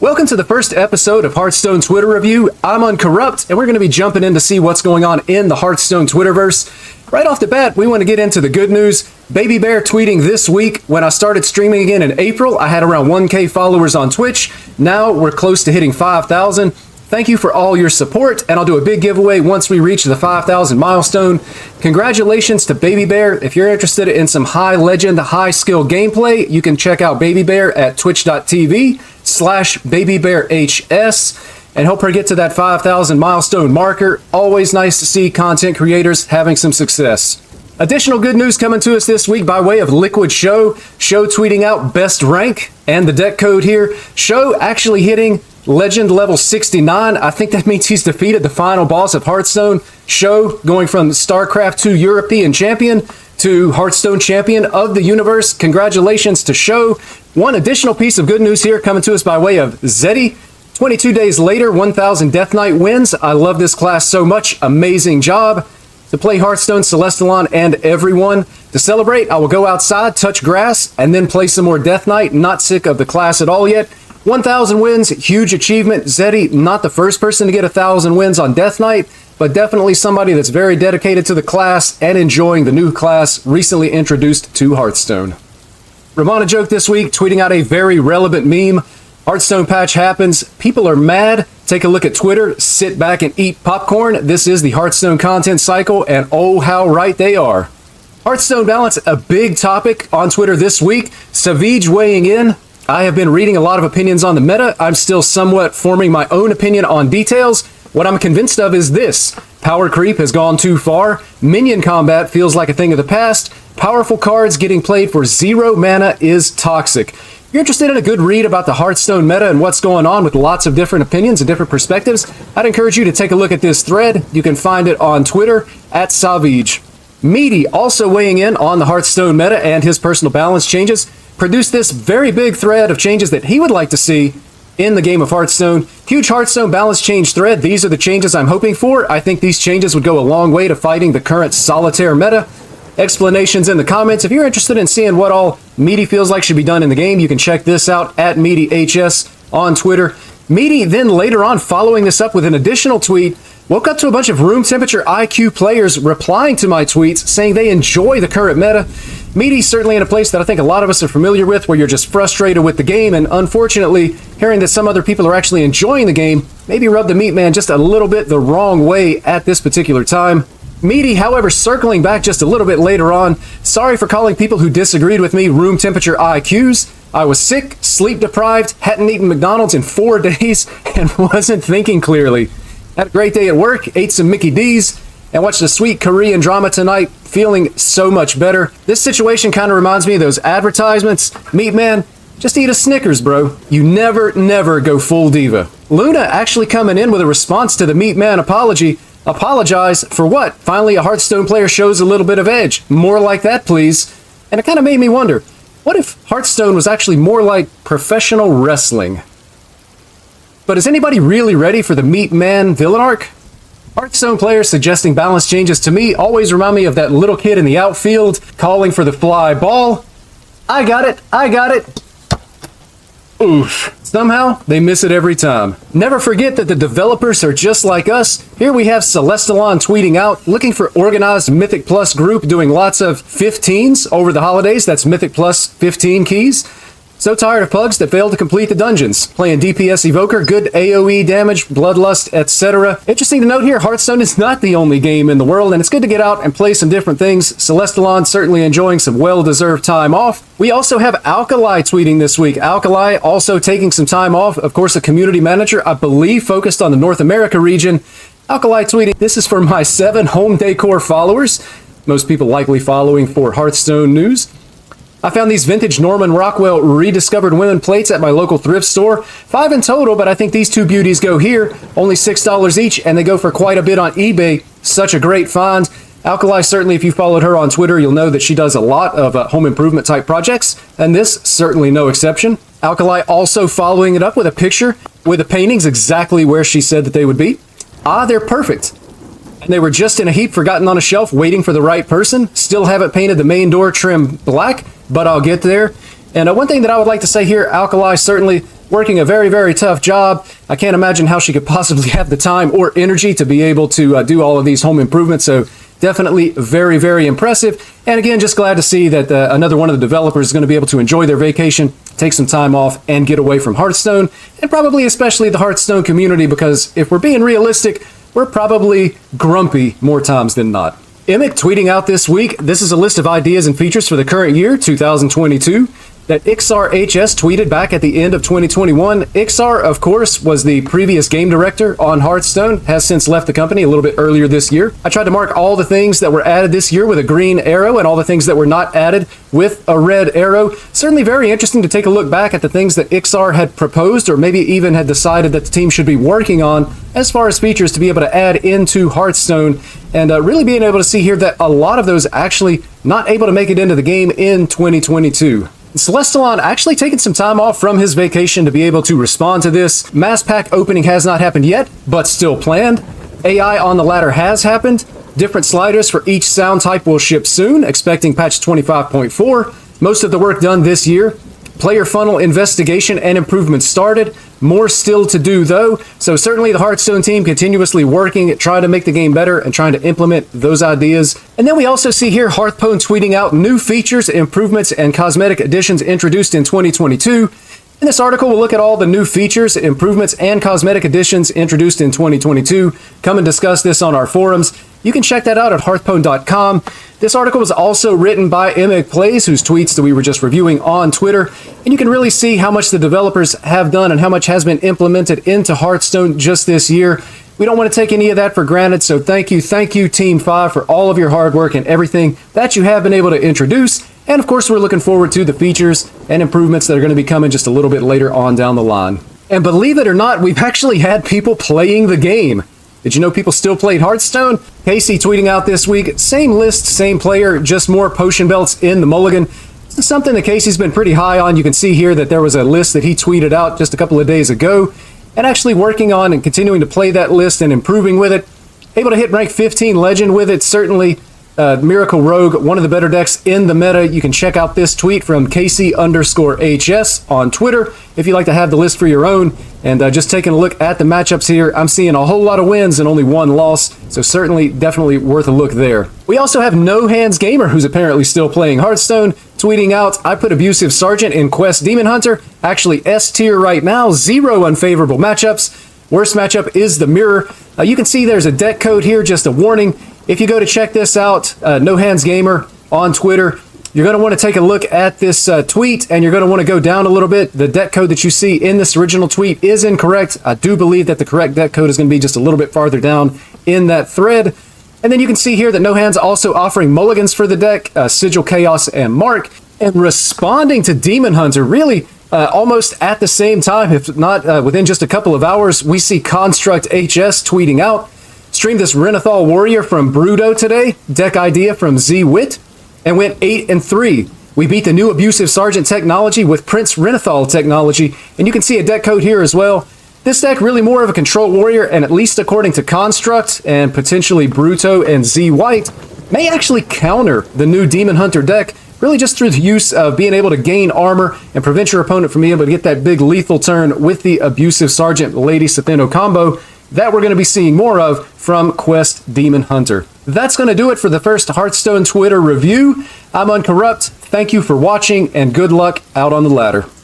Welcome to the first episode of Hearthstone Twitter Review. I'm Uncorrupt, and we're going to be jumping in to see what's going on in the Hearthstone Twitterverse. Right off the bat, we want to get into the good news. Baby Bear tweeting this week, when I started streaming again in April, I had around 1K followers on Twitch. Now we're close to hitting 5,000. Thank you for all your support, and I'll do a big giveaway once we reach the 5,000 milestone. Congratulations to Baby Bear. If you're interested in some high legend, high skill gameplay, you can check out Baby Bear at twitch.tv/BabyBearHS and help her get to that 5,000 milestone marker. Always nice to see content creators having some success. Additional good news coming to us this week by way of Liquid Show. Show tweeting out best rank and the deck code here. Show actually hitting Legend level 69. I think that means he's defeated the final boss of Hearthstone. Show going from StarCraft 2 European champion to Hearthstone champion of the universe. Congratulations to Show. One additional piece of good news here coming to us by way of Zeddy. 22 days later, 1,000 Death Knight wins. I love this class so much. Amazing job. To play Hearthstone, Celestalon, and everyone. To celebrate, I will go outside, touch grass, and then play some more Death Knight. Not sick of the class at all yet. 1,000 wins, huge achievement. Zeddy, not the first person to get 1,000 wins on Death Knight, but definitely somebody that's very dedicated to the class and enjoying the new class recently introduced to Hearthstone. Ramona joke this week, tweeting out a very relevant meme. Hearthstone patch happens, people are mad. Take a look at Twitter, sit back and eat popcorn. This is the Hearthstone content cycle, and oh, how right they are. Hearthstone balance, a big topic on Twitter this week. Savage weighing in. I have been reading a lot of opinions on the meta. I'm still somewhat forming my own opinion on details. What I'm convinced of is this. Power creep has gone too far. Minion combat feels like a thing of the past. Powerful cards getting played for 0 mana is toxic. If you're interested in a good read about the Hearthstone meta and what's going on with lots of different opinions and different perspectives, I'd encourage you to take a look at this thread. You can find it on Twitter at Savage. Meaty also weighing in on the Hearthstone meta and his personal balance changes. Produced this very big thread of changes that he would like to see in the game of Hearthstone. Huge Hearthstone balance change thread. These are the changes I'm hoping for. I think these changes would go a long way to fighting the current solitaire meta. Explanations in the comments. If you're interested in seeing what all Meaty feels like should be done in the game, you can check this out at MeatyHS on Twitter. Meaty then later on, following this up with an additional tweet, woke up to a bunch of room temperature IQ players replying to my tweets saying they enjoy the current meta. Meaty's certainly in a place that I think a lot of us are familiar with, where you're just frustrated with the game, and unfortunately, hearing that some other people are actually enjoying the game maybe rubbed the Meat Man just a little bit the wrong way at this particular time. Meaty, however, circling back just a little bit later on, sorry for calling people who disagreed with me room temperature IQs. I was sick, sleep deprived, hadn't eaten McDonald's in 4 days, and wasn't thinking clearly. Had a great day at work, ate some Mickey D's, and watched a sweet Korean drama tonight, feeling so much better. This situation kind of reminds me of those advertisements. Meat Man, just eat a Snickers, bro. You never go full diva. Luna actually coming in with a response to the Meat Man apology. Apologize for what? Finally, a Hearthstone player shows a little bit of edge. More like that, please. And it kind of made me wonder, what if Hearthstone was actually more like professional wrestling? But is anybody really ready for the Meat Man villain arc? Hearthstone players suggesting balance changes to me always remind me of that little kid in the outfield calling for the fly ball. I got it. Oof. Somehow, they miss it every time. Never forget that the developers are just like us. Here we have Celestalon tweeting out, looking for organized Mythic Plus group doing lots of 15s over the holidays. That's Mythic Plus 15 keys. So tired of pugs that fail to complete the dungeons. Playing DPS Evoker, good AoE damage, Bloodlust, etc. Interesting to note here, Hearthstone is not the only game in the world, and it's good to get out and play some different things. Celestalon certainly enjoying some well-deserved time off. We also have Alkali tweeting this week. Alkali also taking some time off. Of course, a community manager, I believe, focused on the North America region. Alkali tweeting, this is for my 7 home decor followers. Most people likely following for Hearthstone news. I found these vintage Norman Rockwell rediscovered women plates at my local thrift store. 5 in total, but I think these two beauties go here. Only $6 each, and they go for quite a bit on eBay. Such a great find. Alkali, certainly if you followed her on Twitter, you'll know that she does a lot of home improvement type projects, and this certainly no exception. Alkali also following it up with a picture with the paintings exactly where she said that they would be. Ah, they're perfect. And they were just in a heap, forgotten on a shelf, waiting for the right person. Still haven't painted the main door trim black, but I'll get there. And one thing that I would like to say here, Alkali certainly working a very, very tough job. I can't imagine how she could possibly have the time or energy to be able to do all of these home improvements. So definitely very, very impressive. And again, just glad to see that another one of the developers is going to be able to enjoy their vacation, take some time off, and get away from Hearthstone, and probably especially the Hearthstone community, because if we're being realistic, we're probably grumpy more times than not. Emic tweeting out this week, this is a list of ideas and features for the current year, 2022. That XRHS tweeted back at the end of 2021. Ixar, of course, was the previous game director on Hearthstone, has since left the company a little bit earlier this year. I tried to mark all the things that were added this year with a green arrow and all the things that were not added with a red arrow. Certainly very interesting to take a look back at the things that Ixar had proposed or maybe even had decided that the team should be working on as far as features to be able to add into Hearthstone, and really being able to see here that a lot of those actually not able to make it into the game in 2022. Celestalon actually taking some time off from his vacation to be able to respond to this. Mass pack opening has not happened yet, but still planned. AI on the ladder has happened. Different sliders for each sound type will ship soon, expecting patch 25.4. Most of the work done this year. Player funnel investigation and improvements started. More still to do though, so certainly the Hearthstone team continuously working at trying to make the game better and trying to implement those ideas. And then we also see here Hearthstone tweeting out new features, improvements, and cosmetic additions introduced in 2022. In this article, we'll look at all the new features, improvements, and cosmetic additions introduced in 2022. Come and discuss this on our forums. You can check that out at hearthpwn.com. This article was also written by Emic Plays, whose tweets that we were just reviewing on Twitter. And you can really see how much the developers have done and how much has been implemented into Hearthstone just this year. We don't want to take any of that for granted, so thank you, Team 5, for all of your hard work and everything that you have been able to introduce. And of course, we're looking forward to the features and improvements that are going to be coming just a little bit later on down the line. And believe it or not, we've actually had people playing the game. Did you know people still played Hearthstone? Casey tweeting out this week, same list, same player, just more potion belts in the mulligan. This is something that Casey's been pretty high on. You can see here that there was a list that he tweeted out just a couple of days ago, and actually working on and continuing to play that list and improving with it. Able to hit rank 15 legend with it, certainly. Miracle Rogue, one of the better decks in the meta. You can check out this tweet from Casey_HS on Twitter if you'd like to have the list for your own. And just taking a look at the matchups here, I'm seeing a whole lot of wins and only one loss, so certainly definitely worth a look there. We also have No Hands Gamer, who's apparently still playing Hearthstone, tweeting out, I put Abusive Sergeant in Quest Demon Hunter, actually S tier right now, 0 unfavorable matchups. Worst matchup is the Mirror. You can see there's a deck code here, just a warning. If you go to check this out, No Hands Gamer on Twitter, you're going to want to take a look at this tweet, and you're going to want to go down a little bit. The deck code that you see in this original tweet is incorrect. I do believe that the correct deck code is going to be just a little bit farther down in that thread. And then you can see here that No Hands also offering mulligans for the deck, Sigil, Chaos, and Mark. And responding to Demon Hunter, really almost at the same time, if not within just a couple of hours, we see Construct HS tweeting out, streamed this Renathal Warrior from Brudo today, deck idea from Z-Wit, and went 8-3. We beat the new Abusive Sergeant technology with Prince Renathal technology, and you can see a deck code here as well. This deck really more of a control warrior, and at least according to Construct and potentially Bruto and Z-White, may actually counter the new Demon Hunter deck, really just through the use of being able to gain armor and prevent your opponent from being able to get that big lethal turn with the Abusive Sergeant Lady Setheno combo that we're going to be seeing more of from Quest Demon Hunter. That's going to do it for the first Hearthstone Twitter review. I'm Uncorrupt. Thank you for watching, and good luck out on the ladder.